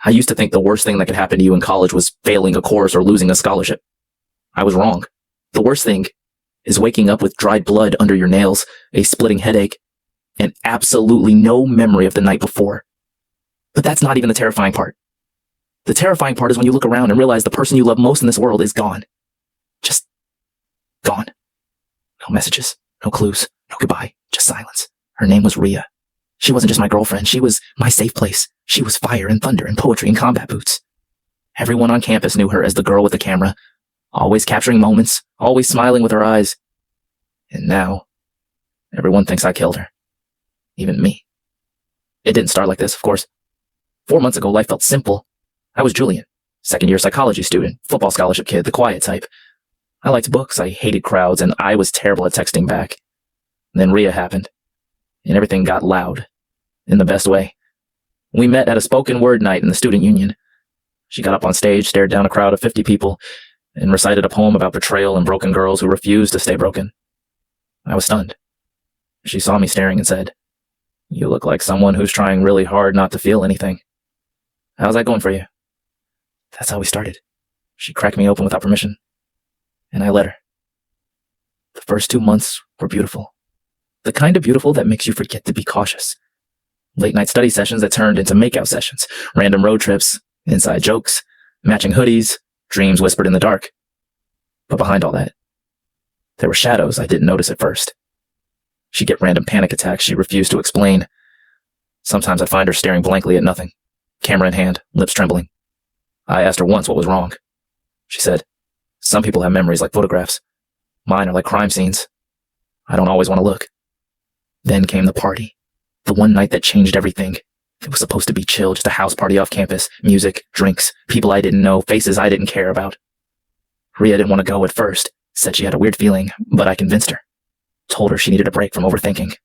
I used to think the worst thing that could happen to you in college was failing a course or losing a scholarship. I was wrong. The worst thing is waking up with dried blood under your nails, a splitting headache, and absolutely no memory of the night before. But that's not even the terrifying part. The terrifying part is when you look around and realize the person you love most in this world is gone. Just gone. No messages, no clues, no goodbye, just silence. Her name was Rhea. She wasn't just my girlfriend, she was my safe place. She was fire and thunder and poetry and combat boots. Everyone on campus knew her as the girl with the camera, always capturing moments, always smiling with her eyes. And now, everyone thinks I killed her. Even me. It didn't start like this, of course. 4 months ago, life felt simple. I was Julian, second-year psychology student, football scholarship kid, the quiet type. I liked books, I hated crowds, and I was terrible at texting back. Then Rhea happened, and everything got loud, in the best way. We met at a spoken word night in the student union. She got up on stage, stared down a crowd of 50 people, and recited a poem about betrayal and broken girls who refused to stay broken. I was stunned. She saw me staring and said, "You look like someone who's trying really hard not to feel anything. How's that going for you?" That's how we started. She cracked me open without permission, and I let her. The first 2 months were beautiful. The kind of beautiful that makes you forget to be cautious. Late-night study sessions that turned into makeout sessions, random road trips, inside jokes, matching hoodies, dreams whispered in the dark. But behind all that, there were shadows I didn't notice at first. She'd get random panic attacks she refused to explain. Sometimes I'd find her staring blankly at nothing, camera in hand, lips trembling. I asked her once what was wrong. She said, "Some people have memories like photographs. Mine are like crime scenes. I don't always want to look." Then came the party. The one night that changed everything. It was supposed to be chill, just a house party off campus. Music, drinks, people I didn't know, faces I didn't care about. Rhea didn't want to go at first. Said she had a weird feeling, but I convinced her. Told her she needed a break from overthinking.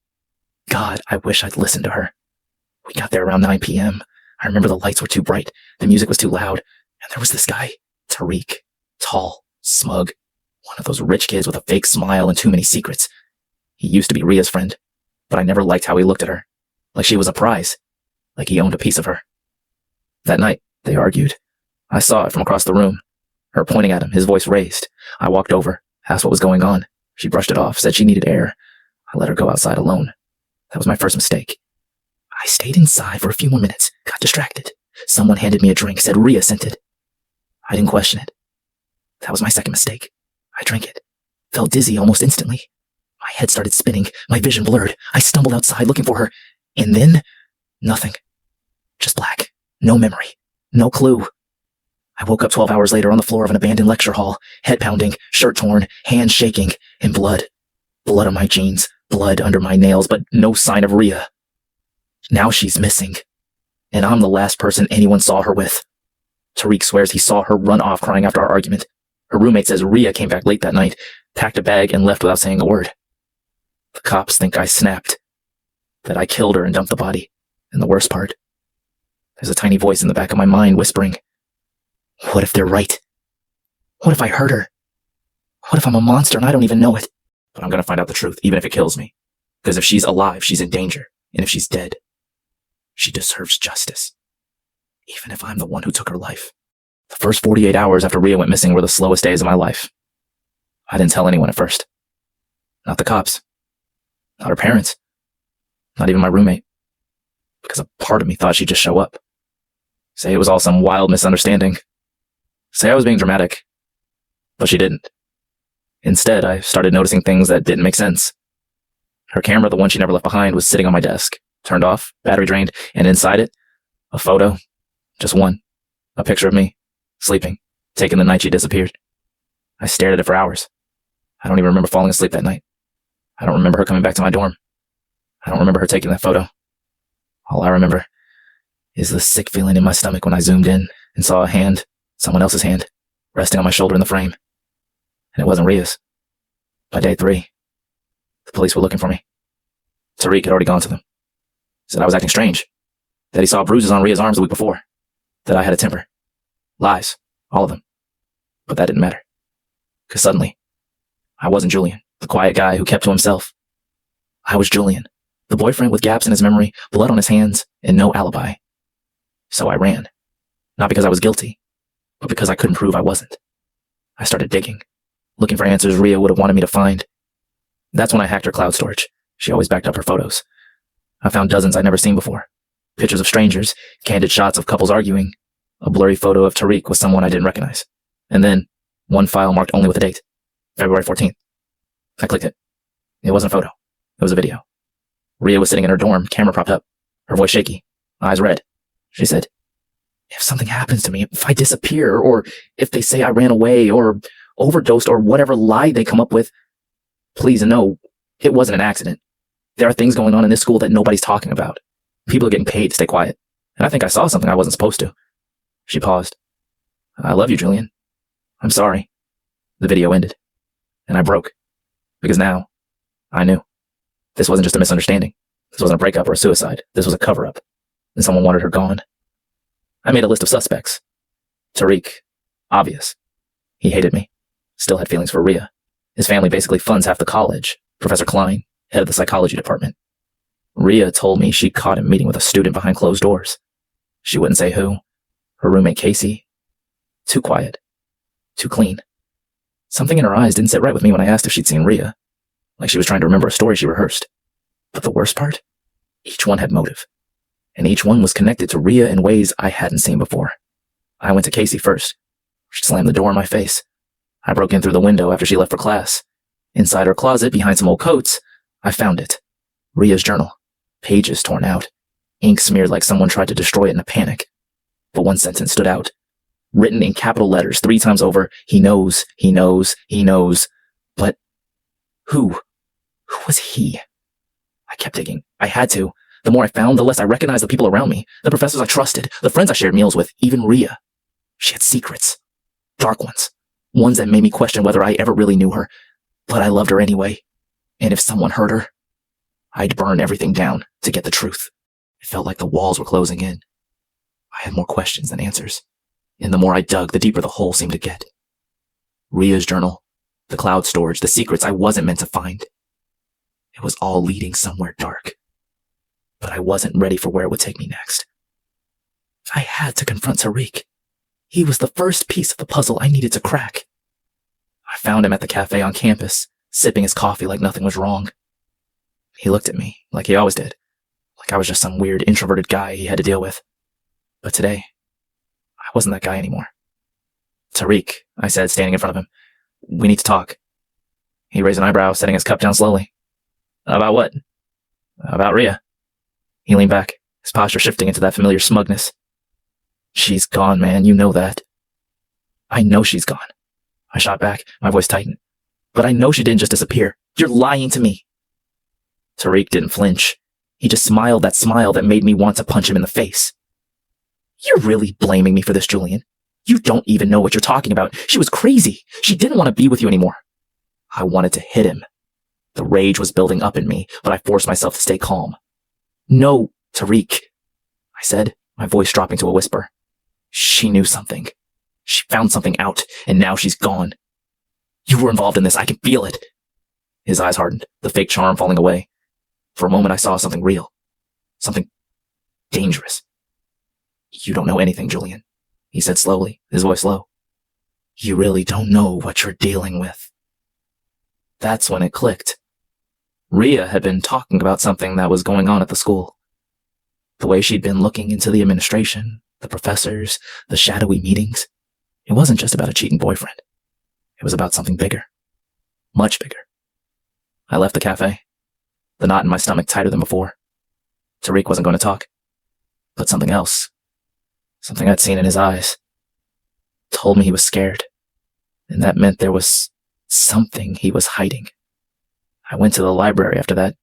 God, I wish I'd listened to her. We got there around 9 p.m. I remember the lights were too bright, the music was too loud, and there was this guy, Tariq. Tall, smug, one of those rich kids with a fake smile and too many secrets. He used to be Rhea's friend, but I never liked how he looked at her. Like she was a prize. Like he owned a piece of her. That night, they argued. I saw it from across the room. Her pointing at him, his voice raised. I walked over, asked what was going on. She brushed it off, said she needed air. I let her go outside alone. That was my first mistake. I stayed inside for a few more minutes, got distracted. Someone handed me a drink, said Rhea sent it. I didn't question it. That was my second mistake. I drank it. Felt dizzy almost instantly. My head started spinning, my vision blurred. I stumbled outside looking for her. And then, nothing. Just black. No memory. No clue. I woke up 12 hours later on the floor of an abandoned lecture hall, head pounding, shirt torn, hands shaking, and blood. Blood on my jeans, blood under my nails, but no sign of Rhea. Now she's missing. And I'm the last person anyone saw her with. Tariq swears he saw her run off crying after our argument. Her roommate says Rhea came back late that night, packed a bag, and left without saying a word. The cops think I snapped. That I killed her and dumped the body. And the worst part, there's a tiny voice in the back of my mind whispering, what if they're right? What if I hurt her? What if I'm a monster and I don't even know it? But I'm gonna find out the truth, even if it kills me. Because if she's alive, she's in danger. And if she's dead, she deserves justice. Even if I'm the one who took her life. The first 48 hours after Rhea went missing were the slowest days of my life. I didn't tell anyone at first. Not the cops. Not her parents. Not even my roommate. Because a part of me thought she'd just show up. Say it was all some wild misunderstanding. Say I was being dramatic. But she didn't. Instead, I started noticing things that didn't make sense. Her camera, the one she never left behind, was sitting on my desk, turned off, battery drained, and inside it, a photo. Just one. A picture of me, sleeping, taken the night she disappeared. I stared at it for hours. I don't even remember falling asleep that night. I don't remember her coming back to my dorm. I don't remember her taking that photo. All I remember is the sick feeling in my stomach when I zoomed in and saw a hand, someone else's hand, resting on my shoulder in the frame. And it wasn't Rhea's. By day 3, the police were looking for me. Tariq had already gone to them. Said I was acting strange. That he saw bruises on Rhea's arms the week before. That I had a temper. Lies. All of them. But that didn't matter. Because suddenly, I wasn't Julian, the quiet guy who kept to himself. I was Julian, the boyfriend with gaps in his memory, blood on his hands, and no alibi. So I ran. Not because I was guilty, but because I couldn't prove I wasn't. I started digging, looking for answers Rhea would have wanted me to find. That's when I hacked her cloud storage. She always backed up her photos. I found dozens I'd never seen before. Pictures of strangers, candid shots of couples arguing, a blurry photo of Tariq with someone I didn't recognize. And then, one file marked only with a date, February 14th. I clicked it. It wasn't a photo. It was a video. Rhea was sitting in her dorm, camera propped up, her voice shaky, eyes red. She said, "If something happens to me, if I disappear, or if they say I ran away, or overdosed, or whatever lie they come up with, please know it wasn't an accident. There are things going on in this school that nobody's talking about. People are getting paid to stay quiet. And I think I saw something I wasn't supposed to." She paused. "I love you, Julian. I'm sorry." The video ended. And I broke. Because now, I knew. This wasn't just a misunderstanding. This wasn't a breakup or a suicide. This was a cover-up. And someone wanted her gone. I made a list of suspects. Tariq. Obvious. He hated me. Still had feelings for Rhea. His family basically funds half the college. Professor Klein, head of the psychology department. Rhea told me she caught him meeting with a student behind closed doors. She wouldn't say who. Her roommate Casey. Too quiet. Too clean. Something in her eyes didn't sit right with me when I asked if she'd seen Rhea. Like she was trying to remember a story she rehearsed. But the worst part? Each one had motive. And each one was connected to Rhea in ways I hadn't seen before. I went to Casey first. She slammed the door in my face. I broke in through the window after she left for class. Inside her closet, behind some old coats, I found it. Rhea's journal. Pages torn out. Ink smeared like someone tried to destroy it in a panic. But one sentence stood out. Written in capital letters 3 times over, "He knows, he knows, he knows." But who? Who was he? I kept digging. I had to. The more I found, the less I recognized the people around me. The professors I trusted, the friends I shared meals with, even Rhea. She had secrets. Dark ones. Ones that made me question whether I ever really knew her. But I loved her anyway. And if someone hurt her, I'd burn everything down to get the truth. It felt like the walls were closing in. I had more questions than answers. And the more I dug, the deeper the hole seemed to get. Rhea's journal, the cloud storage, the secrets I wasn't meant to find. It was all leading somewhere dark. But I wasn't ready for where it would take me next. I had to confront Tariq. He was the first piece of the puzzle I needed to crack. I found him at the cafe on campus, sipping his coffee like nothing was wrong. He looked at me, like he always did, like I was just some weird introverted guy he had to deal with. But today, I wasn't that guy anymore. "Tariq," I said, standing in front of him. "We need to talk." He raised an eyebrow, setting his cup down slowly. "About what?" "About Rhea." He leaned back, his posture shifting into that familiar smugness. "She's gone, man, you know that." "I know she's gone." I shot back, my voice tightened. "But I know she didn't just disappear. You're lying to me." Tariq didn't flinch. He just smiled that smile that made me want to punch him in the face. "You're really blaming me for this, Julian. You don't even know what you're talking about. She was crazy. She didn't want to be with you anymore." I wanted to hit him. The rage was building up in me, but I forced myself to stay calm. "No, Tariq," I said, my voice dropping to a whisper. "She knew something. She found something out, and now she's gone. You were involved in this. I can feel it." His eyes hardened, the fake charm falling away. For a moment, I saw something real. Something dangerous. "You don't know anything, Julian," he said slowly, his voice low. "You really don't know what you're dealing with." That's when it clicked. Rhea had been talking about something that was going on at the school. The way she'd been looking into the administration, the professors, the shadowy meetings. It wasn't just about a cheating boyfriend. It was about something bigger. Much bigger. I left the cafe, the knot in my stomach tighter than before. Tariq wasn't going to talk. But something else, something I'd seen in his eyes, told me he was scared. And that meant there was something he was hiding. I went to the library after that,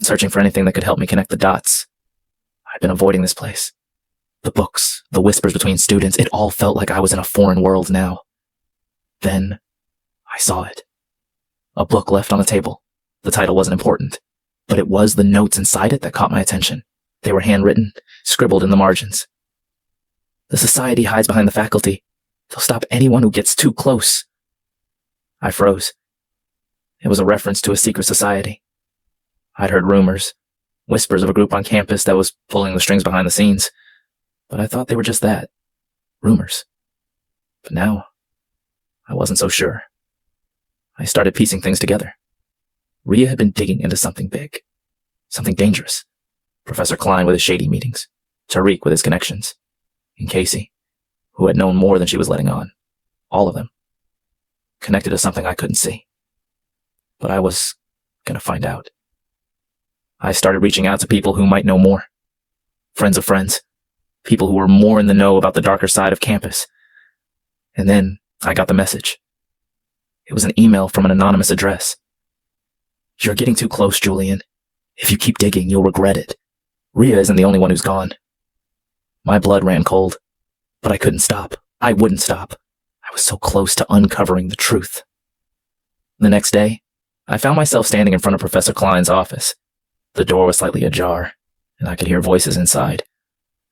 searching for anything that could help me connect the dots. I'd been avoiding this place. The books, the whispers between students, it all felt like I was in a foreign world now. Then, I saw it. A book left on the table. The title wasn't important, but it was the notes inside it that caught my attention. They were handwritten, scribbled in the margins. "The society hides behind the faculty. They'll stop anyone who gets too close." I froze. It was a reference to a secret society. I'd heard rumors, whispers of a group on campus that was pulling the strings behind the scenes, but I thought they were just that, rumors. But now, I wasn't so sure. I started piecing things together. Rhea had been digging into something big, something dangerous. Professor Klein with his shady meetings, Tariq with his connections, and Casey, who had known more than she was letting on. All of them connected to something I couldn't see. But I was going to find out. I started reaching out to people who might know more. Friends of friends. People who were more in the know about the darker side of campus. And then I got the message. It was an email from an anonymous address. "You're getting too close, Julian. If you keep digging, you'll regret it. Rhea isn't the only one who's gone." My blood ran cold, but I couldn't stop. I wouldn't stop. I was so close to uncovering the truth. The next day, I found myself standing in front of Professor Klein's office. The door was slightly ajar, and I could hear voices inside.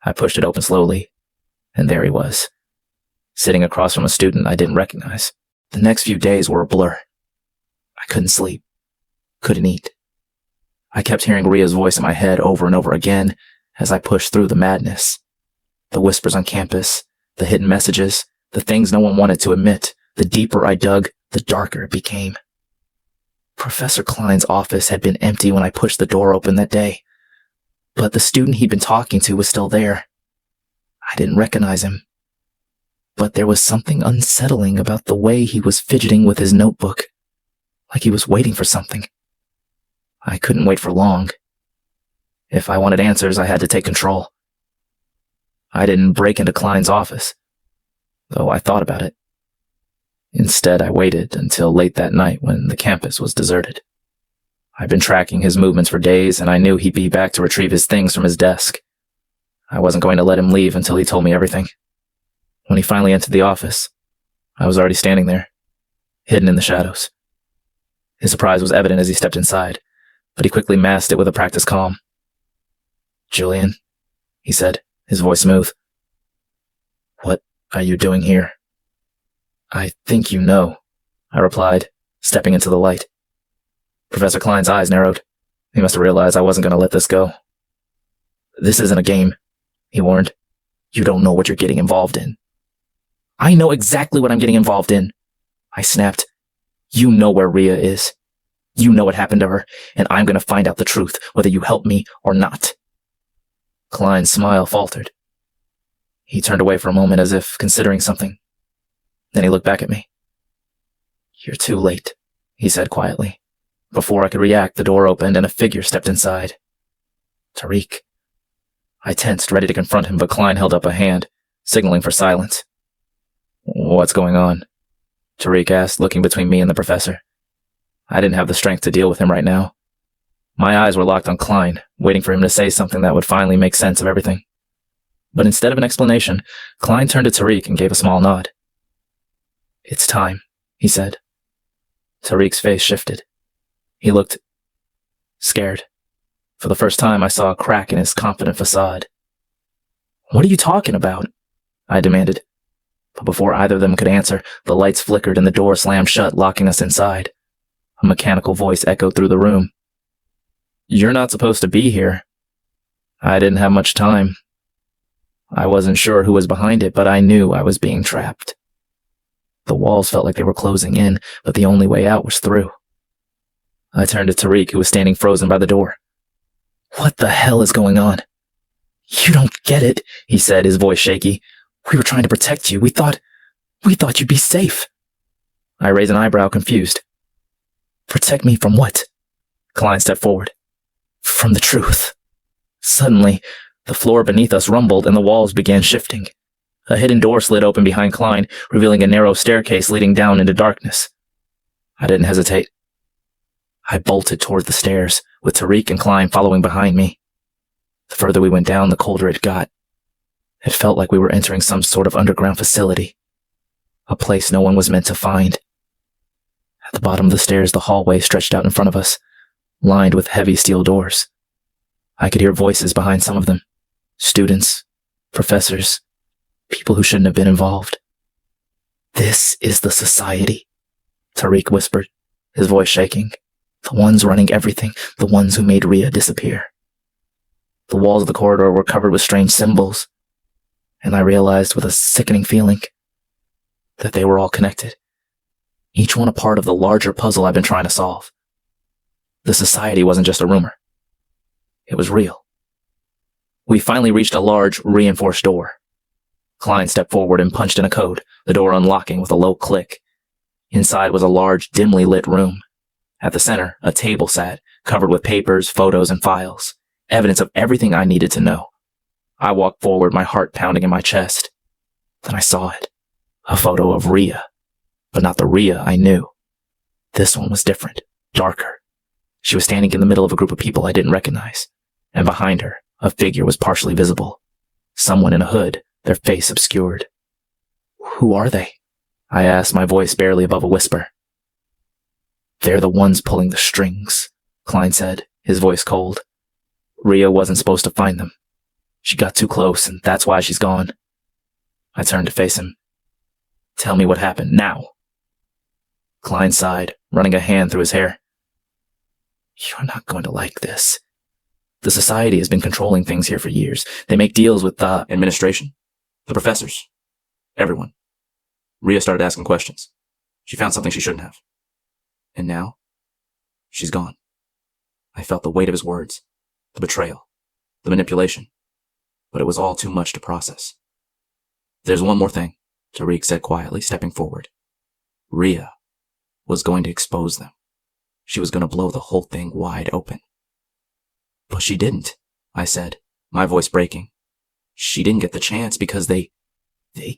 I pushed it open slowly, and there he was, sitting across from a student I didn't recognize. The next few days were a blur. I couldn't sleep, couldn't eat. I kept hearing Rhea's voice in my head over and over again as I pushed through the madness. The whispers on campus, the hidden messages, the things no one wanted to admit. The deeper I dug, the darker it became. Professor Klein's office had been empty when I pushed the door open that day, but the student he'd been talking to was still there. I didn't recognize him, but there was something unsettling about the way he was fidgeting with his notebook, like he was waiting for something. I couldn't wait for long. If I wanted answers, I had to take control. I didn't break into Klein's office, though I thought about it. Instead, I waited until late that night when the campus was deserted. I'd been tracking his movements for days, and I knew he'd be back to retrieve his things from his desk. I wasn't going to let him leave until he told me everything. When he finally entered the office, I was already standing there, hidden in the shadows. His surprise was evident as he stepped inside, but he quickly masked it with a practiced calm. "Julian," he said, his voice smooth. "What are you doing here?" "I think you know," I replied, stepping into the light. Professor Klein's eyes narrowed. He must have realized I wasn't going to let this go. "This isn't a game," he warned. "You don't know what you're getting involved in." "I know exactly what I'm getting involved in," I snapped. "You know where Rhea is. You know what happened to her, and I'm going to find out the truth, whether you help me or not." Klein's smile faltered. He turned away for a moment as if considering something. Then he looked back at me. "You're too late," he said quietly. Before I could react, the door opened and a figure stepped inside. Tariq. I tensed, ready to confront him, but Klein held up a hand, signaling for silence. "What's going on?" Tariq asked, looking between me and the professor. I didn't have the strength to deal with him right now. My eyes were locked on Klein, waiting for him to say something that would finally make sense of everything. But instead of an explanation, Klein turned to Tariq and gave a small nod. "It's time," he said. Tariq's face shifted. He looked scared. For the first time, I saw a crack in his confident facade. "What are you talking about?" I demanded. But before either of them could answer, the lights flickered and the door slammed shut, locking us inside. A mechanical voice echoed through the room. "You're not supposed to be here." I didn't have much time. I wasn't sure who was behind it, but I knew I was being trapped. The walls felt like they were closing in, but the only way out was through. I turned to Tariq, who was standing frozen by the door. "What the hell is going on?" "You don't get it," he said, his voice shaky. "We were trying to protect you. We thought you'd be safe." I raised an eyebrow, confused. "Protect me from what?" Klein stepped forward. "From the truth." Suddenly, the floor beneath us rumbled and the walls began shifting. A hidden door slid open behind Klein, revealing a narrow staircase leading down into darkness. I didn't hesitate. I bolted toward the stairs, with Tariq and Klein following behind me. The further we went down, the colder it got. It felt like we were entering some sort of underground facility, a place no one was meant to find. At the bottom of the stairs, the hallway stretched out in front of us, lined with heavy steel doors. I could hear voices behind some of them. Students, professors, people who shouldn't have been involved. "This is the society," Tariq whispered, his voice shaking. "The ones running everything, the ones who made Rhea disappear." The walls of the corridor were covered with strange symbols. And I realized with a sickening feeling that they were all connected. Each one a part of the larger puzzle I've been trying to solve. The society wasn't just a rumor. It was real. We finally reached a large, reinforced door. Klein stepped forward and punched in a code, the door unlocking with a low click. Inside was a large, dimly lit room. At the center, a table sat, covered with papers, photos, and files, evidence of everything I needed to know. I walked forward, my heart pounding in my chest. Then I saw it. A photo of Rhea. But not the Rhea I knew. This one was different, darker. She was standing in the middle of a group of people I didn't recognize. And behind her, a figure was partially visible. Someone in a hood, their face obscured. Who are they? I asked, my voice barely above a whisper. They're the ones pulling the strings, Klein said, his voice cold. Rhea wasn't supposed to find them. She got too close, and that's why she's gone. I turned to face him. Tell me what happened now. Klein sighed, running a hand through his hair. You're not going to like this. The society has been controlling things here for years. They make deals with the administration, the professors, everyone. Rhea started asking questions. She found something she shouldn't have. And now, she's gone. I felt the weight of his words, the betrayal, the manipulation, but it was all too much to process. There's one more thing, Tariq said quietly, stepping forward. Rhea was going to expose them. She was going to blow the whole thing wide open. But she didn't, I said, my voice breaking. She didn't get the chance because they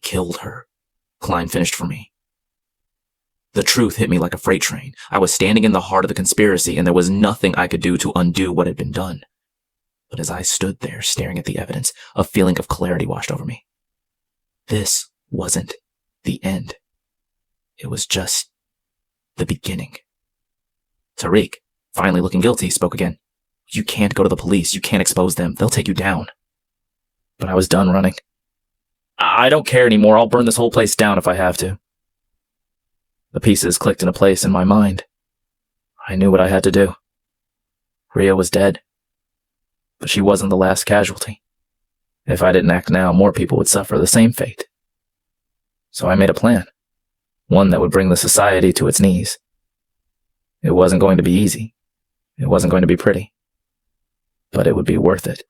killed her, Klein finished for me. The truth hit me like a freight train. I was standing in the heart of the conspiracy, and there was nothing I could do to undo what had been done. But as I stood there staring at the evidence, a feeling of clarity washed over me. This wasn't the end. It was just the beginning. Tariq, finally looking guilty, spoke again. You can't go to the police. You can't expose them. They'll take you down. But I was done running. I don't care anymore. I'll burn this whole place down if I have to. The pieces clicked into place in my mind. I knew what I had to do. Rhea was dead. But she wasn't the last casualty. If I didn't act now, more people would suffer the same fate. So I made a plan. One that would bring the society to its knees. It wasn't going to be easy. It wasn't going to be pretty. But it would be worth it.